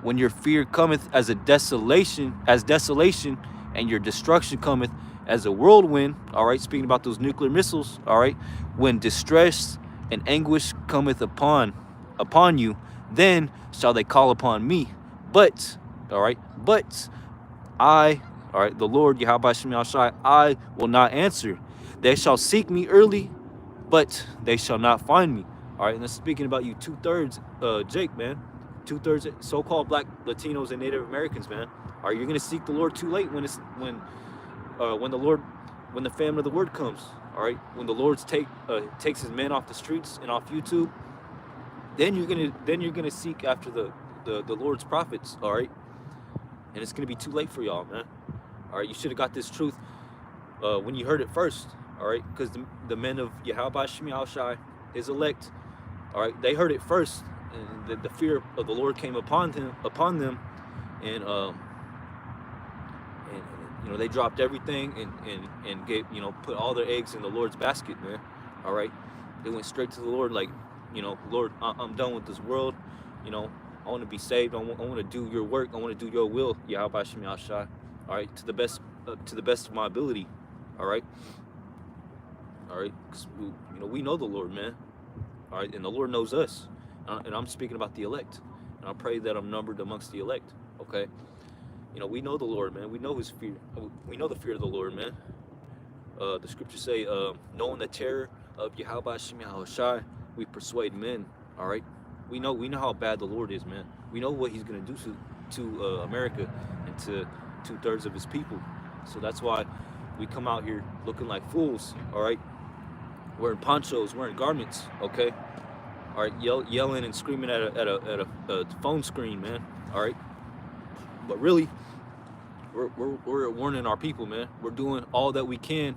When your fear cometh as desolation, and your destruction cometh as a whirlwind. All right, speaking about those nuclear missiles. All right, when distress and anguish cometh upon you, then shall they call upon me. But, all right, the Lord, Yahweh Shem Yahshai, I will not answer. They shall seek me early, but they shall not find me. All right, and that's speaking about you 2/3, Jake, man. 2/3 so-called Black Latinos and Native Americans, man. Are you gonna seek the Lord too late when the famine of the word comes? All right, when the Lord takes his men off the streets and off YouTube, then you're gonna seek after the Lord's prophets. All right, and it's gonna be too late for y'all, man. All right, you should have got this truth when you heard it first. All right, because the men of Yahweh Shem Yahshai, his elect, all right, they heard it first, and the fear of the Lord came upon them, and you know, they dropped everything and gave, you know, put all their eggs in the Lord's basket, man. All right, they went straight to the Lord, like, you know, Lord, I'm done with this world. You know, I want to be saved. I want to do your work. I want to do your will, Yahweh Shem Yahshai. All right, to the best of my ability. All right, because we know the Lord, man. All right, and the Lord knows us. And I'm speaking about the elect. And I pray that I'm numbered amongst the elect. Okay, you know, we know the Lord, man. We know his fear. We know the fear of the Lord, man. The scriptures say, knowing the terror of Yahweh Shem Yahshai, we persuade men. All right, we know how bad the Lord is, man. We know what he's gonna do to America and to 2/3 of his people. So that's why we come out here looking like fools. All right, wearing ponchos, wearing garments. Okay, all right, yelling and screaming at a phone screen, man. All right, but really, we're warning our people, man. We're doing all that we can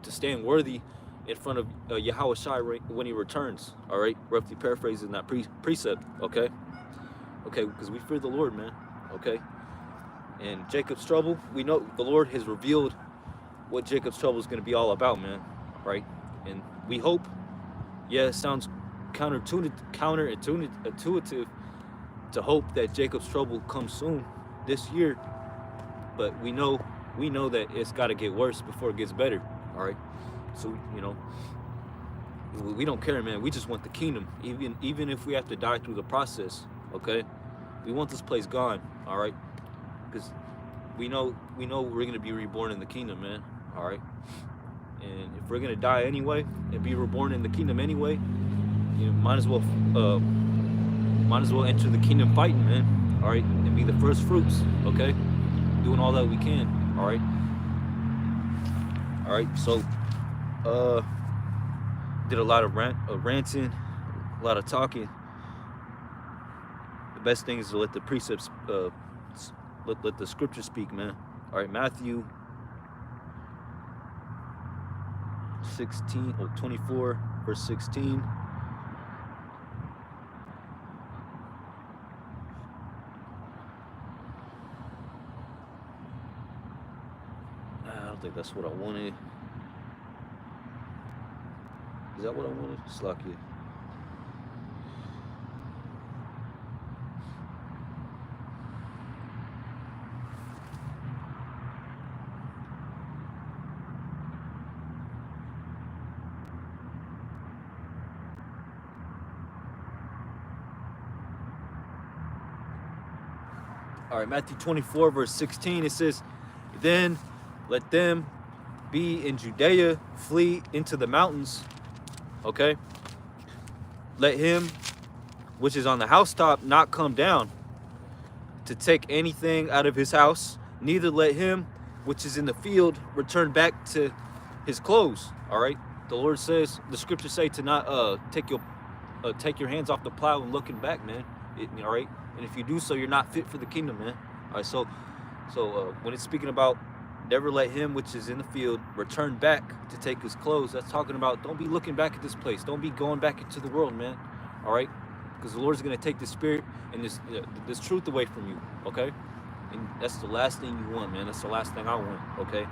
to stand worthy in front of Yahweh Shai when he returns. All right, roughly paraphrasing that precept. Okay, because we fear the Lord, man. Okay, and Jacob's trouble, we know the Lord has revealed what Jacob's trouble is going to be all about, man. Right, and we hope. Yeah, it sounds counterintuitive to hope that Jacob's trouble comes soon this year, but we know that it's got to get worse before it gets better. All right, so you know, we don't care, man. We just want the kingdom, even if we have to die through the process. Okay, we want this place gone. All right, because we know we're gonna be reborn in the kingdom, man. All right, and if we're gonna die anyway and be reborn in the kingdom anyway, you know, might as well enter the kingdom fighting, man. All right, and be the first fruits. Okay, doing all that we can. All right, so did a lot of ranting, a lot of talking. best thing is to let the precepts, let the scripture speak, man. All right, Matthew 24, verse 16. I don't think that's what I wanted. Is that what I wanted? Slakia. All right, Matthew 24, verse 16, it says, then let them be in Judea, flee into the mountains. Okay? Let him which is on the housetop not come down to take anything out of his house, neither let him which is in the field return back to his clothes. All right? The Lord says, the scriptures say to not take your hands off the plow and looking back, man. All right? And if you do so, you're not fit for the kingdom, man. All right, so when it's speaking about never let him which is in the field return back to take his clothes, that's talking about don't be looking back at this place. Don't be going back into the world, man. All right? Because the Lord's going to take the spirit and this truth away from you, okay? And that's the last thing you want, man. That's the last thing I want, okay?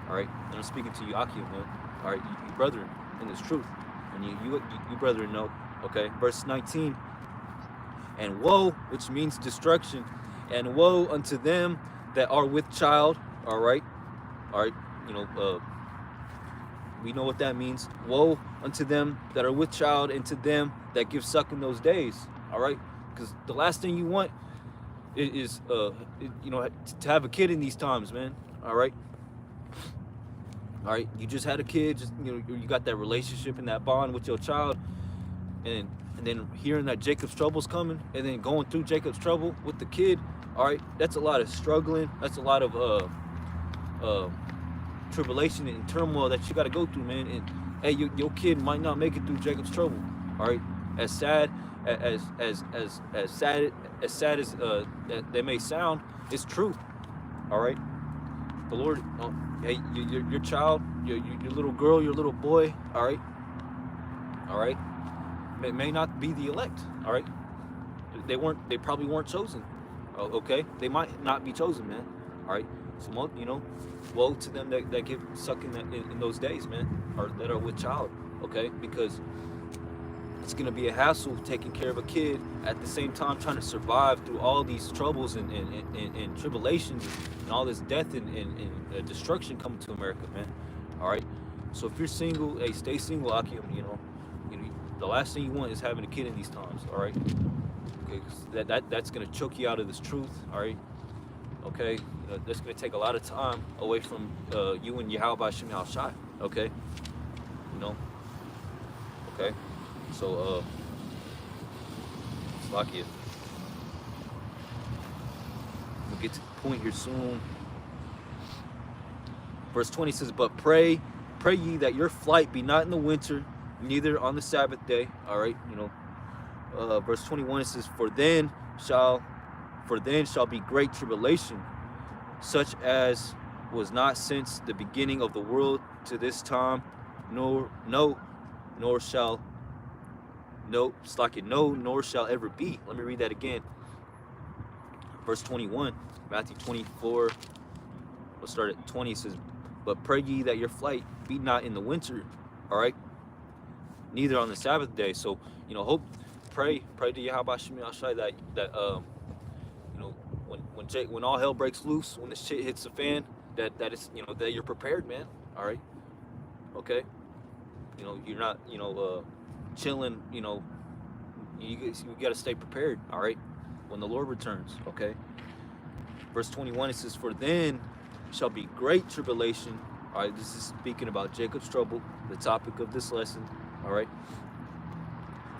All right? And I'm speaking to you, Akim, man. All right? You brethren in this truth. And you brethren know, okay? Verse 19. And woe, which means destruction, and woe unto them that are with child. All right, you know, we know what that means. Woe unto them that are with child, and to them that give suck in those days. All right, because the last thing you want is you know, to have a kid in these times, man. All right, you just had a kid, just, you know, you got that relationship and that bond with your child, and then hearing that Jacob's trouble's coming, and then going through Jacob's trouble with the kid, all right, that's a lot of struggling. That's a lot of tribulation and turmoil that you got to go through, man. And hey, your kid might not make it through Jacob's trouble, all right. As sad as sad as that they may sound, it's true, all right. The Lord, hey, your child, your little girl, your little boy, all right. May not be the elect, all right. They probably weren't chosen, okay. They might not be chosen, man, all right. So, you know, woe to them that give suck in those days, man, or that are with child, okay, because it's gonna be a hassle taking care of a kid at the same time trying to survive through all these troubles and tribulations and all this death and destruction coming to America, man, all right. So if you're single, hey, stay single, Akim. You know, the last thing you want is having a kid in these times, all right? Okay, 'cause that's gonna choke you out of this truth, all right? Okay, that's gonna take a lot of time away from you and Yahweh Shem Shai, okay? You know, okay? So, Slakia. We'll get to the point here soon. Verse 20 says, but pray ye that your flight be not in the winter, neither on the Sabbath day. All right, you know. Verse 21, it says, for then shall be great tribulation, such as was not since the beginning of the world to this time, nor shall ever be. Let me read that again. Verse 21, Matthew 24. We'll start at 20. It says, but pray ye that your flight be not in the winter, all right, neither on the Sabbath day. So, you know, pray to Yahweh Shem Shai that you know, when all hell breaks loose, when the shit hits the fan, that it's, you know, that you're prepared, man. All right, okay. You know, you're not, you know, chilling. You know, you got to stay prepared. All right, when the Lord returns. Okay. Verse 21, it says, for then shall be great tribulation. All right, this is speaking about Jacob's trouble, the topic of this lesson. All right.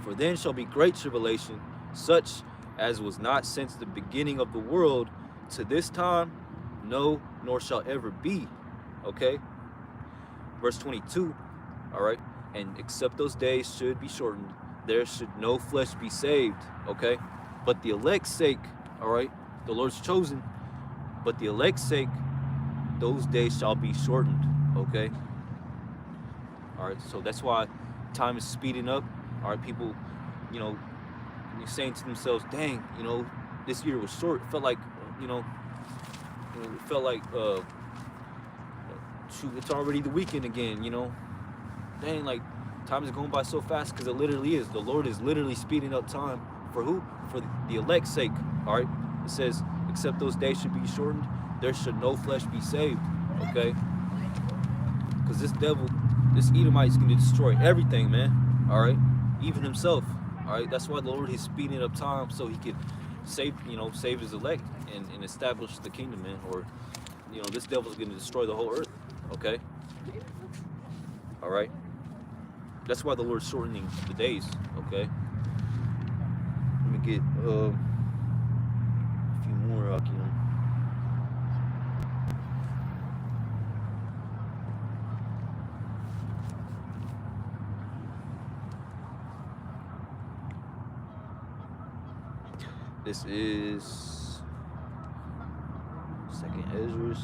For then shall be great tribulation, such as was not since the beginning of the world to this time, no, nor shall ever be. Okay. Verse 22. All right. And except those days should be shortened, there should no flesh be saved. Okay. but the elect's sake, all right, the Lord's chosen, but the elect's sake, those days shall be shortened, okay? All right, so that's why time is speeding up. All right, people, you know, you're saying to themselves, dang, you know, this year was short. It felt like, you know, it felt like, shoot, it's already the weekend again, you know? Dang, like, time is going by so fast, because it literally is. The Lord is literally speeding up time. For who? For the elect's sake, all right? It says, except those days should be shortened, there should no flesh be saved, okay? Because this devil, this Edomite is going to destroy everything, man, all right? Even himself, all right? That's why the Lord is speeding up time, so he could save, you know, save his elect and establish the kingdom, man. Or, you know, this devil's going to destroy the whole earth, okay? All right? That's why the Lord's shortening the days, okay? Let me get a few more out, you know. This is Second Ezra.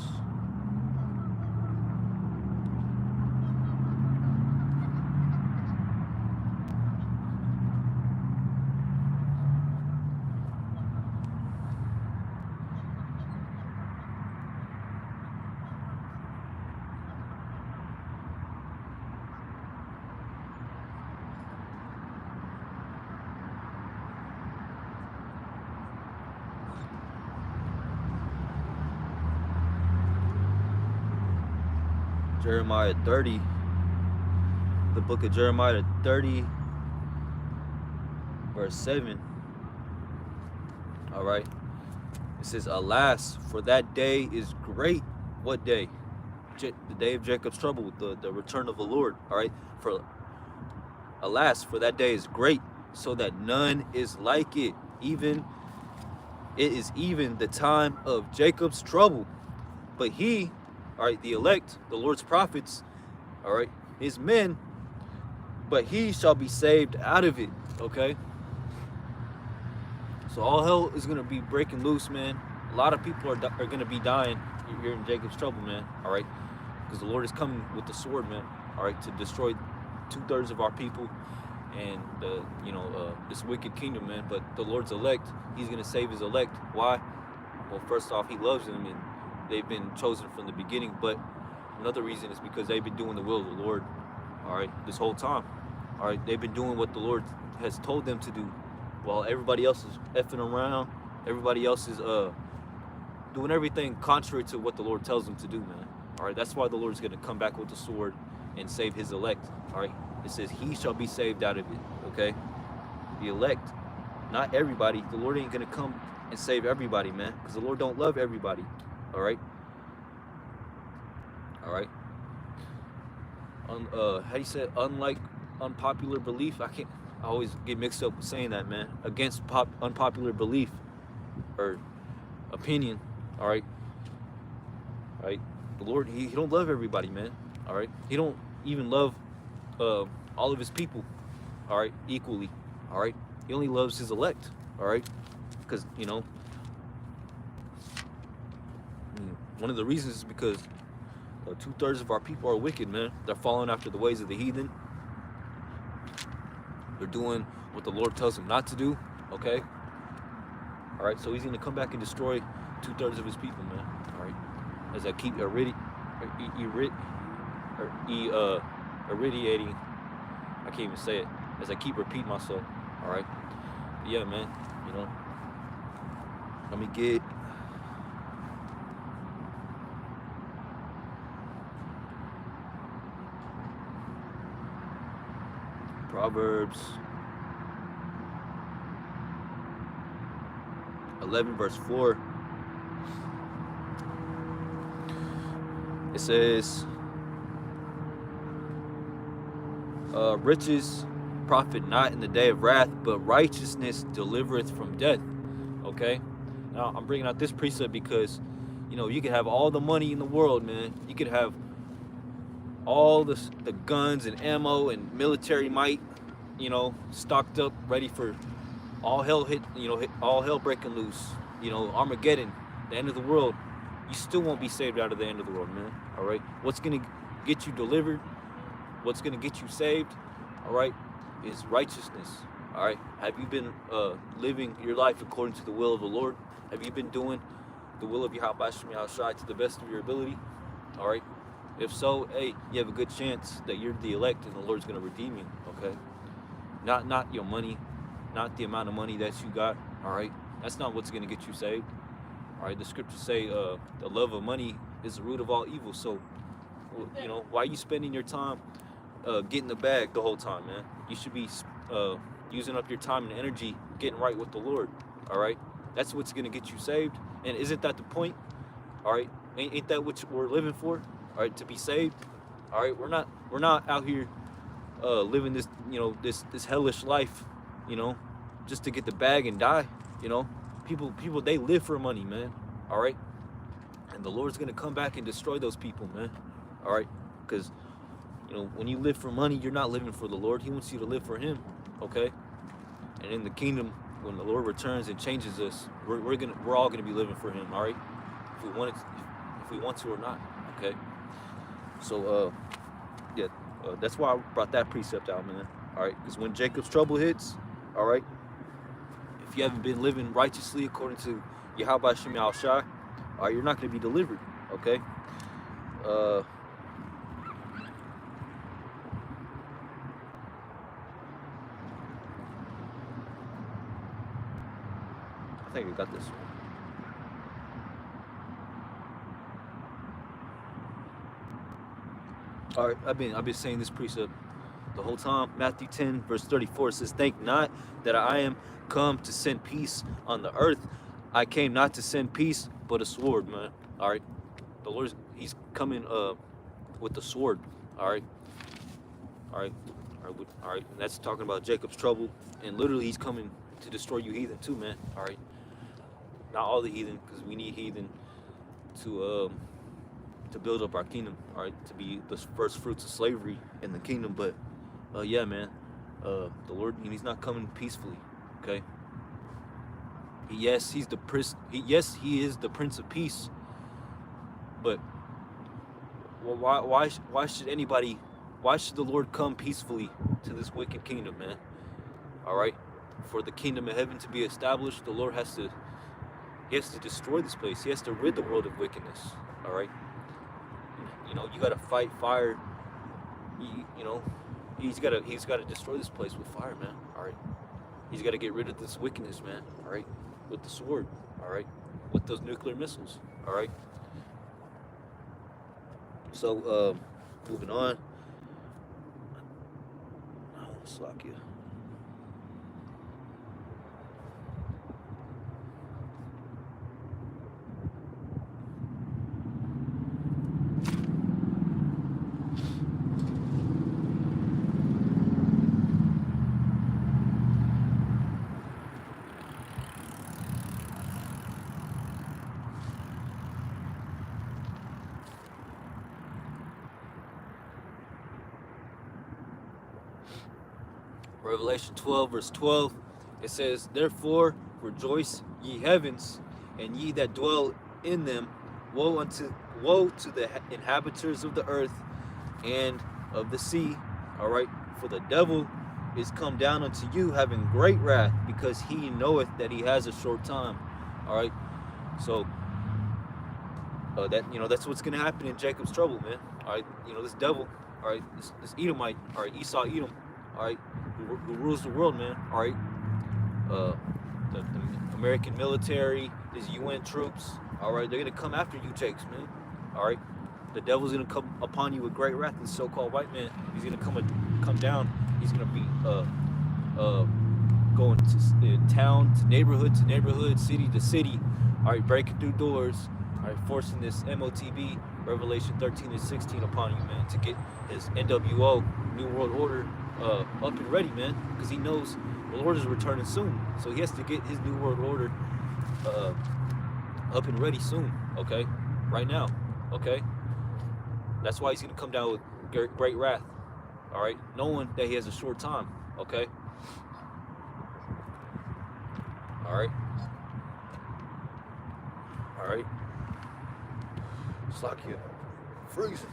Jeremiah 30, the book of Jeremiah 30, verse 7. All right. It says, alas, for that day is great. What day? The day of Jacob's trouble, the return of the Lord. All right. For alas, for that day is great, so that none is like it. It is even the time of Jacob's trouble. But he, all right, the elect, the Lord's prophets, all right, his men, but he shall be saved out of it, okay? So all hell is going to be breaking loose, man. A lot of people are going to be dying here in Jacob's trouble, man, all right? Because the Lord is coming with the sword, man, all right, to destroy 2/3 of our people and, this wicked kingdom, man. But the Lord's elect, he's going to save his elect. Why? Well, first off, he loves them, and they've been chosen from the beginning. But another reason is because they've been doing the will of the Lord, all right, this whole time. All right, they've been doing what the Lord has told them to do, while everybody else is effing around. Everybody else is doing everything contrary to what the Lord tells them to do, man. All right, that's why the Lord's going to come back with the sword and save his elect. All right, it says he shall be saved out of it, okay? The elect, not everybody. The Lord ain't going to come and save everybody, man, because the Lord don't love everybody. All right. All right. How do you say it? Unlike unpopular belief? I always get mixed up with saying that, man. Against unpopular belief or opinion. All right. All right. The Lord, he don't love everybody, man. All right. He don't even love all of his people. All right. Equally. All right. He only loves his elect. All right. Because, you know, one of the reasons is because 2/3 of our people are wicked, man. They're following after the ways of the heathen. They're doing what the Lord tells them not to do, okay? All right, so he's going to come back and destroy 2/3 of his people, man. All right, as I keep irradiating, I can't even say it, as I keep repeating myself, all right? But yeah, man, you know, let me get... Proverbs 11 verse 4. It says, riches profit not in the day of wrath, but righteousness delivereth from death. Okay? Now, I'm bringing out this precept because, you know, you could have all the money in the world, man. You could have all the guns and ammo and military might, you know, stocked up, ready for all hell hit, all hell breaking loose, Armageddon, the end of the world, you still won't be saved out of the end of the world, man. All right. What's gonna get you delivered? What's gonna get you saved? All right, is righteousness. All right. Have you been living your life according to the will of the Lord? Have you been doing the will of Yahweh Shem Yahushai to the best of your ability? All right. If so, hey, you have a good chance that you're the elect and the Lord's gonna redeem you. Okay. Not your money, not the amount of money that you got. All right. That's not what's gonna get you saved. All right. The scriptures say the love of money is the root of all evil. So, why are you spending your time getting the bag the whole time, man? You should be using up your time and energy getting right with the Lord. All right. That's what's gonna get you saved. And isn't that the point? All right. Ain't that what we're living for? All right, to be saved. All right, we're not out here living this this hellish life, just to get the bag and die. People they live for money, man. All right, and the Lord's gonna come back and destroy those people, man. All right, because when you live for money, you're not living for the Lord. He wants you to live for Him. Okay, and in the kingdom, when the Lord returns and changes us, we're all gonna be living for Him. All right, if we want to or not. Okay. So, that's why I brought that precept out, man. All right, because when Jacob's trouble hits, all right, if you haven't been living righteously according to Yahweh Shem Yahushai, all right, you're not going to be delivered, okay? I think I got this one. All right, I've been saying this precept the whole time. Matthew 10 verse 34 says, "Think not that I am come to send peace on the earth. I came not to send peace, but a sword," man. All right, the Lord, He's coming with the sword. All right, all right, all right. And that's talking about Jacob's trouble, and literally He's coming to destroy you heathen too, man. All right, not all the heathen, because we need heathen to build up our kingdom, all right, to be the first fruits of slavery in the kingdom. But yeah, man, the Lord, He's not coming peacefully, okay? Yes, He is the Prince of Peace. But why should the Lord come peacefully to this wicked kingdom, man? All right, for the kingdom of heaven to be established, the Lord has to destroy this place. He has to rid the world of wickedness. All right. You gotta fight fire. He's gotta destroy this place with fire, man. All right. He's gotta get rid of this wickedness, man. All right. With the sword. All right. With those nuclear missiles. All right. So, moving on. Oh, Slakia. Revelation 12 verse 12, it says, "Therefore rejoice, ye heavens, and ye that dwell in them. Woe to the inhabitants of the earth and of the sea." All right, for the devil is come down unto you, having great wrath, because he knoweth that he has a short time. All right, so that's what's gonna happen in Jacob's trouble, man. All right, this devil, all right, this Edomite, all right, Esau Edom, all right, who rules the world, man. All right, the American military, these UN troops, all right, they're gonna come after you, Jakes, man. All right, the devil's gonna come upon you with great wrath. This so-called white man, he's gonna come down. He's gonna be going to town to neighborhood, city to city. All right, breaking through doors. All right, forcing this MOTB, Revelation 13 and 16 upon you, man, to get his NWO, New World Order, up and ready, man, because he knows the Lord is returning soon. So he has to get his New World Order up and ready soon, okay? Right now, okay? That's why he's going to come down with great wrath, all right? Knowing that he has a short time, okay? All right. All right. It's like you're freezing.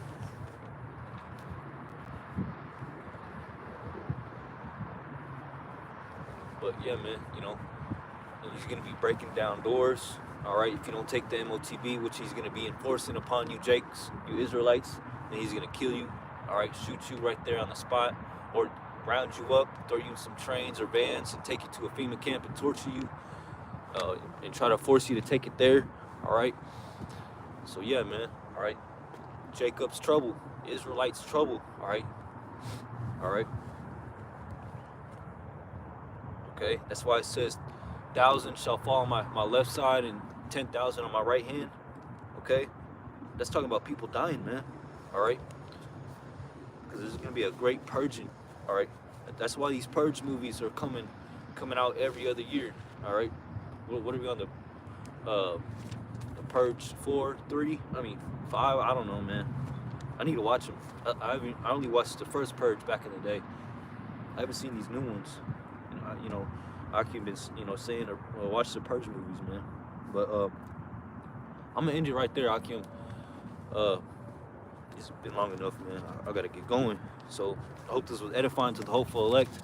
But yeah, man, he's gonna be breaking down doors. All right, if you don't take the MOTB, which he's gonna be enforcing upon you, Jakes, you Israelites, then he's gonna kill you. All right, shoot you right there on the spot, or round you up, throw you in some trains or vans, and take you to a FEMA camp and torture you, and try to force you to take it there. All right. So yeah, man. All right. Jacob's trouble, Israelites trouble. All right. All right. Okay, that's why it says 1,000 shall fall on my left side and 10,000 on my right hand. Okay, that's talking about people dying, man. All right, because there's gonna be a great purging. All right, that's why these purge movies are coming out every other year. All right, what are we on the purge 4, 3? I mean 5. I don't know, man. I need to watch them. I only watched the first purge back in the day. I haven't seen these new ones. Akim been, saying watch the purge movies, man. But I'm gonna end it right there, Akim. It's been long enough, man. I gotta get going. So I hope this was edifying to the hopeful elect.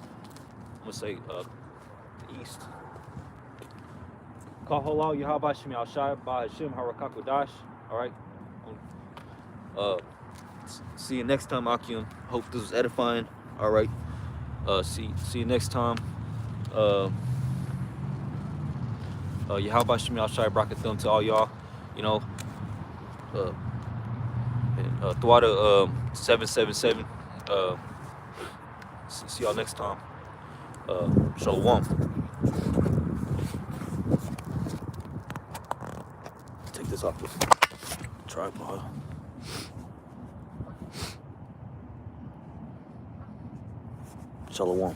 I'm gonna say East. Kaholal Yahaba Shem Yashai Ba Hashem Harakakodash. Alright. See you next time, Akim. Hope this was edifying. Alright. See you next time. Yahweh Shem Yashai Brakathum to all y'all, and Thwada 777. See y'all next time. Shalom. Take this off the tripod. Shalom.